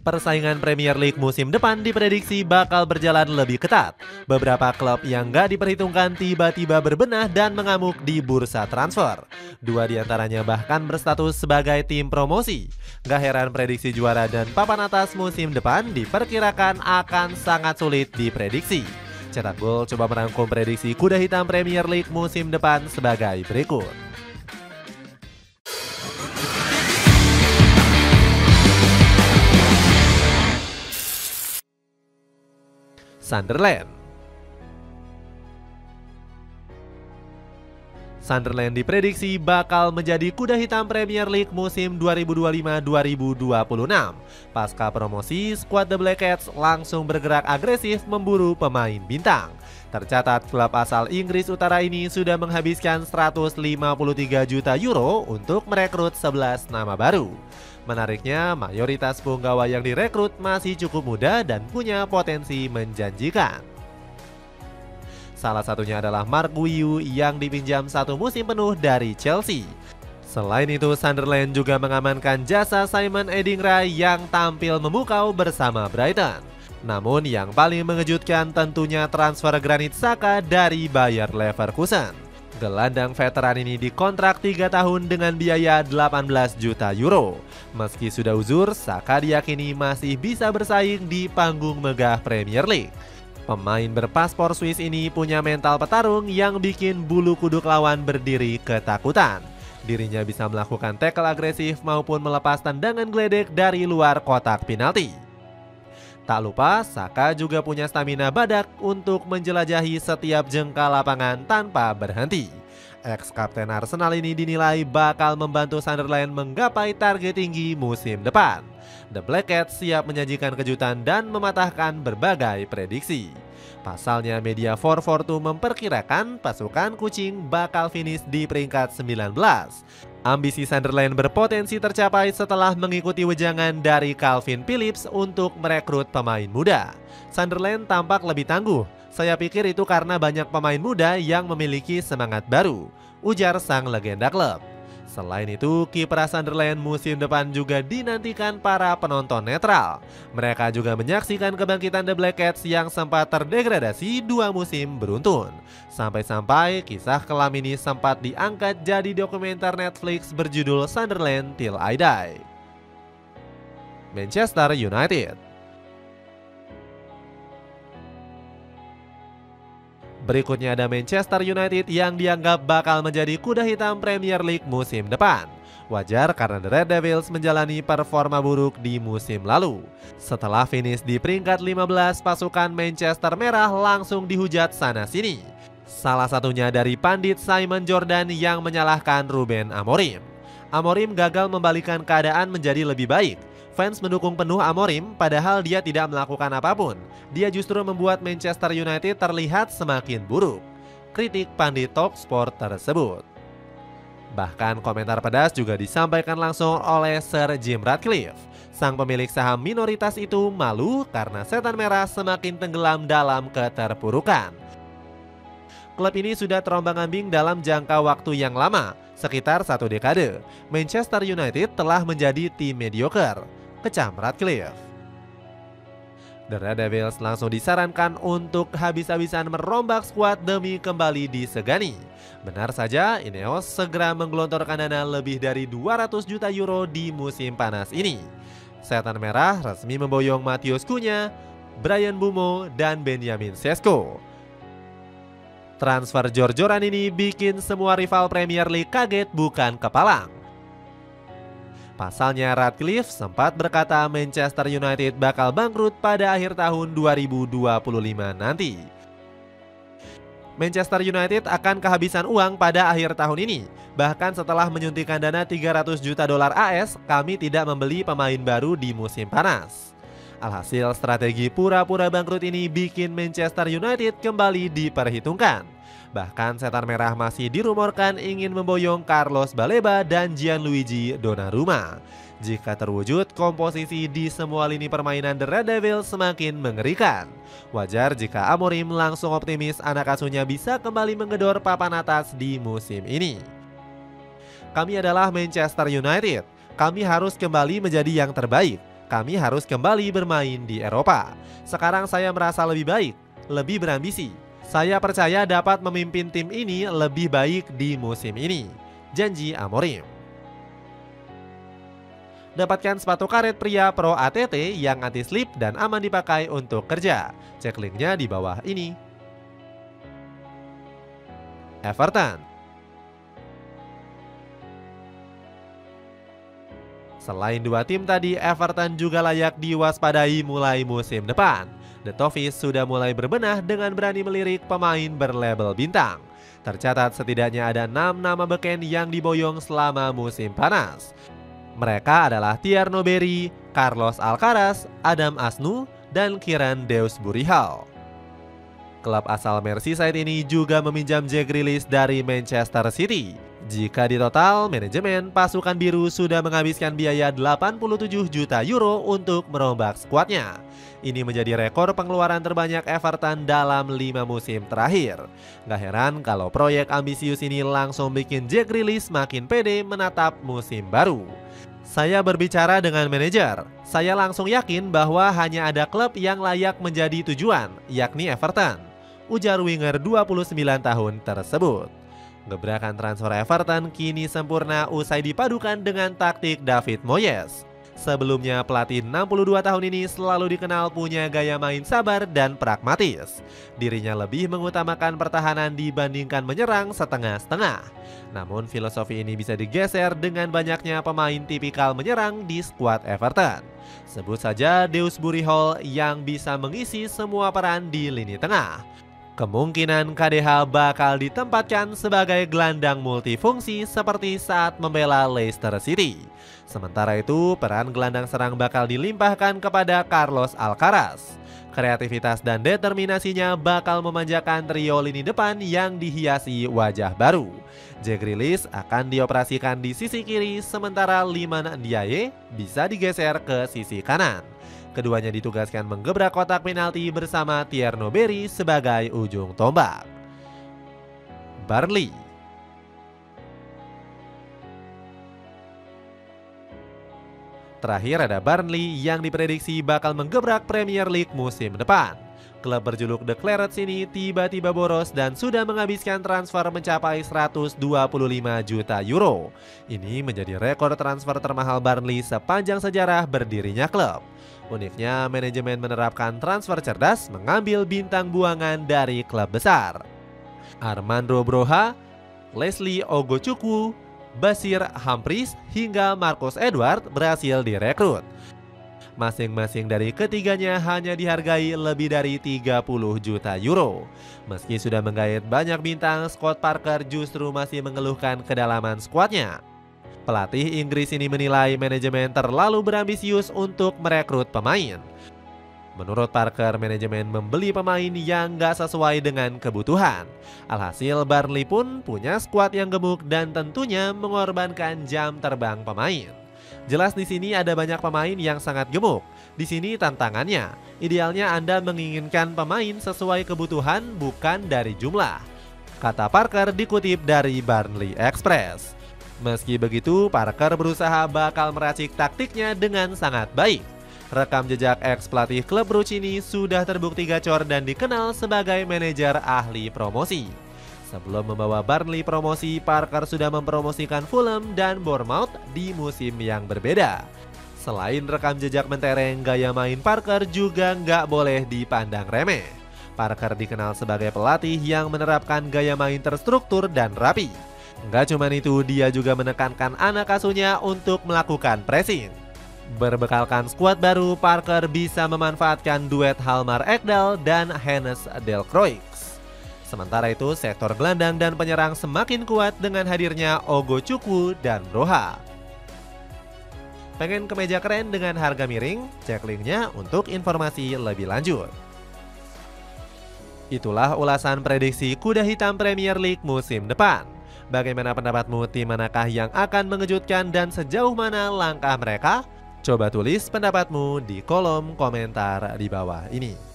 Persaingan Premier League musim depan diprediksi bakal berjalan lebih ketat. Beberapa klub yang gak diperhitungkan tiba-tiba berbenah dan mengamuk di bursa transfer. Dua diantaranya bahkan berstatus sebagai tim promosi. Gak heran prediksi juara dan papan atas musim depan diperkirakan akan sangat sulit diprediksi. Cetak Gol coba merangkum prediksi kuda hitam Premier League musim depan sebagai berikut. Sunderland diprediksi bakal menjadi kuda hitam Premier League musim 2025-2026. Pasca promosi, skuad The Black Cats langsung bergerak agresif memburu pemain bintang. Tercatat klub asal Inggris Utara ini sudah menghabiskan 153 juta euro untuk merekrut 11 nama baru. Menariknya, mayoritas punggawa yang direkrut masih cukup muda dan punya potensi menjanjikan. Salah satunya adalah Mark Guiu yang dipinjam satu musim penuh dari Chelsea. Selain itu, Sunderland juga mengamankan jasa Simon Adingra yang tampil memukau bersama Brighton. Namun yang paling mengejutkan tentunya transfer Granit Xhaka dari Bayer Leverkusen. Gelandang veteran ini dikontrak 3 tahun dengan biaya 18 juta euro. Meski sudah uzur, Xhaka diyakini masih bisa bersaing di panggung megah Premier League. Pemain berpaspor Swiss ini punya mental petarung yang bikin bulu kuduk lawan berdiri ketakutan. Dirinya bisa melakukan tackle agresif maupun melepas tendangan geledek dari luar kotak penalti. Tak lupa, Xhaka juga punya stamina badak untuk menjelajahi setiap jengkal lapangan tanpa berhenti. Ex-kapten Arsenal ini dinilai bakal membantu Sunderland menggapai target tinggi musim depan. The Black Cats siap menyajikan kejutan dan mematahkan berbagai prediksi. Pasalnya media 442 memperkirakan pasukan kucing bakal finish di peringkat 19. Ambisi Sunderland berpotensi tercapai setelah mengikuti wejangan dari Calvin Phillips untuk merekrut pemain muda. Sunderland tampak lebih tangguh. Saya pikir itu karena banyak pemain muda yang memiliki semangat baru, ujar sang legenda klub. Selain itu, kiprah Sunderland musim depan juga dinantikan para penonton netral. Mereka juga menyaksikan kebangkitan The Black Cats yang sempat terdegradasi 2 musim beruntun. Sampai-sampai kisah kelam ini sempat diangkat jadi dokumenter Netflix berjudul Sunderland Till I Die. Manchester United. Berikutnya ada Manchester United yang dianggap bakal menjadi kuda hitam Premier League musim depan. Wajar karena The Red Devils menjalani performa buruk di musim lalu. Setelah finish di peringkat 15, pasukan Manchester Merah langsung dihujat sana-sini. Salah satunya dari pandit Simon Jordan yang menyalahkan Ruben Amorim. Amorim gagal membalikan keadaan menjadi lebih baik. Fans mendukung penuh Amorim padahal dia tidak melakukan apapun. Dia justru membuat Manchester United terlihat semakin buruk. Kritik pandit Talksport tersebut. Bahkan komentar pedas juga disampaikan langsung oleh Sir Jim Ratcliffe. Sang pemilik saham minoritas itu malu karena setan merah semakin tenggelam dalam keterpurukan. Klub ini sudah terombang-ambing dalam jangka waktu yang lama, sekitar 1 dekade. Manchester United telah menjadi tim mediocre, kecam Ratcliffe. The Red Devils langsung disarankan untuk habis-habisan merombak skuad demi kembali disegani. Benar saja, Ineos segera menggelontorkan dana lebih dari 200 juta euro di musim panas ini. Setan Merah resmi memboyong Matheus Cunha, Bryan Mbeumo, dan Benjamin Sesko. Transfer jor-joran ini bikin semua rival Premier League kaget bukan kepalang. Pasalnya Ratcliffe sempat berkata Manchester United bakal bangkrut pada akhir tahun 2025 nanti. Manchester United akan kehabisan uang pada akhir tahun ini. Bahkan setelah menyuntikkan dana 300 juta dolar AS, kami tidak membeli pemain baru di musim panas. Alhasil strategi pura-pura bangkrut ini bikin Manchester United kembali diperhitungkan. Bahkan setan merah masih dirumorkan ingin memboyong Carlos Baleba dan Gianluigi Donnarumma. Jika terwujud, komposisi di semua lini permainan The Red Devils semakin mengerikan. Wajar jika Amorim langsung optimis anak asuhnya bisa kembali menggedor papan atas di musim ini. Kami adalah Manchester United. Kami harus kembali menjadi yang terbaik. kami harus kembali bermain di Eropa. Sekarang saya merasa lebih baik, lebih berambisi. Saya percaya dapat memimpin tim ini lebih baik di musim ini, janji Amorim. Dapatkan sepatu karet pria Pro ATT yang anti-slip dan aman dipakai untuk kerja. Cek linknya di bawah ini. Everton. Selain dua tim tadi, Everton juga layak diwaspadai mulai musim depan. The Toffees sudah mulai berbenah dengan berani melirik pemain berlabel bintang. Tercatat setidaknya ada 6 nama beken yang diboyong selama musim panas. Mereka adalah Tierno Berry, Carlos Alcaraz, Adam Asnu, dan Kieran Dewsbury-Hall. Klub asal Merseyside ini juga meminjam Jack Grealish dari Manchester City. Jika ditotal, manajemen pasukan biru sudah menghabiskan biaya 87 juta euro untuk merombak skuadnya. Ini menjadi rekor pengeluaran terbanyak Everton dalam 5 musim terakhir. Gak heran kalau proyek ambisius ini langsung bikin Jack Grealish makin pede menatap musim baru. Saya berbicara dengan manajer. Saya langsung yakin bahwa hanya ada klub yang layak menjadi tujuan, yakni Everton, ujar winger 29 tahun tersebut. Gebrakan transfer Everton kini sempurna usai dipadukan dengan taktik David Moyes. Sebelumnya pelatih 62 tahun ini selalu dikenal punya gaya main sabar dan pragmatis. Dirinya lebih mengutamakan pertahanan dibandingkan menyerang setengah-setengah. Namun filosofi ini bisa digeser dengan banyaknya pemain tipikal menyerang di skuad Everton. Sebut saja Dewsbury-Hall yang bisa mengisi semua peran di lini tengah. Kemungkinan KDH bakal ditempatkan sebagai gelandang multifungsi seperti saat membela Leicester City. Sementara itu, peran gelandang serang bakal dilimpahkan kepada Carlos Alcaraz. Kreativitas dan determinasinya bakal memanjakan trio lini depan yang dihiasi wajah baru. Jack Grealish akan dioperasikan di sisi kiri, sementara Iliman Ndiaye bisa digeser ke sisi kanan. Keduanya ditugaskan menggebrak kotak penalti bersama Tierno Berry sebagai ujung tombak. Burnley. Terakhir ada Burnley yang diprediksi bakal menggebrak Premier League musim depan. Klub berjuluk The Clarets ini tiba-tiba boros dan sudah menghabiskan transfer mencapai 125 juta euro. Ini menjadi rekor transfer termahal Burnley sepanjang sejarah berdirinya klub. Uniknya, manajemen menerapkan transfer cerdas mengambil bintang buangan dari klub besar. Armando Broja, Leslie Ogochukwu, Basir Humphries hingga Marcus Edward berhasil direkrut. Masing-masing dari ketiganya hanya dihargai lebih dari 30 juta euro. Meski sudah menggait banyak bintang, Scott Parker justru masih mengeluhkan kedalaman skuadnya. Pelatih Inggris ini menilai manajemen terlalu berambisius untuk merekrut pemain. Menurut Parker, manajemen membeli pemain yang gak sesuai dengan kebutuhan. Alhasil Burnley pun punya skuad yang gemuk dan tentunya mengorbankan jam terbang pemain. Jelas di sini ada banyak pemain yang sangat gemuk. Di sini tantangannya, idealnya Anda menginginkan pemain sesuai kebutuhan bukan dari jumlah, kata Parker dikutip dari Burnley Express. Meski begitu, Parker berusaha bakal meracik taktiknya dengan sangat baik. Rekam jejak ex-pelatih klub Bruges ini sudah terbukti gacor dan dikenal sebagai manajer ahli promosi. Sebelum membawa Burnley promosi, Parker sudah mempromosikan Fulham dan Bournemouth di musim yang berbeda. Selain rekam jejak mentereng, gaya main Parker juga nggak boleh dipandang remeh. Parker dikenal sebagai pelatih yang menerapkan gaya main terstruktur dan rapi. Nggak cuma itu, dia juga menekankan anak asuhnya untuk melakukan pressing. Berbekalkan skuad baru, Parker bisa memanfaatkan duet Halmar Ekdal dan Hennes Delcroix. Sementara itu, sektor gelandang dan penyerang semakin kuat dengan hadirnya Ogochukwu dan Broja. Pengen kemeja keren dengan harga miring? Cek linknya untuk informasi lebih lanjut. Itulah ulasan prediksi kuda hitam Premier League musim depan. Bagaimana pendapatmu, tim manakah yang akan mengejutkan dan sejauh mana langkah mereka? Coba tulis pendapatmu di kolom komentar di bawah ini.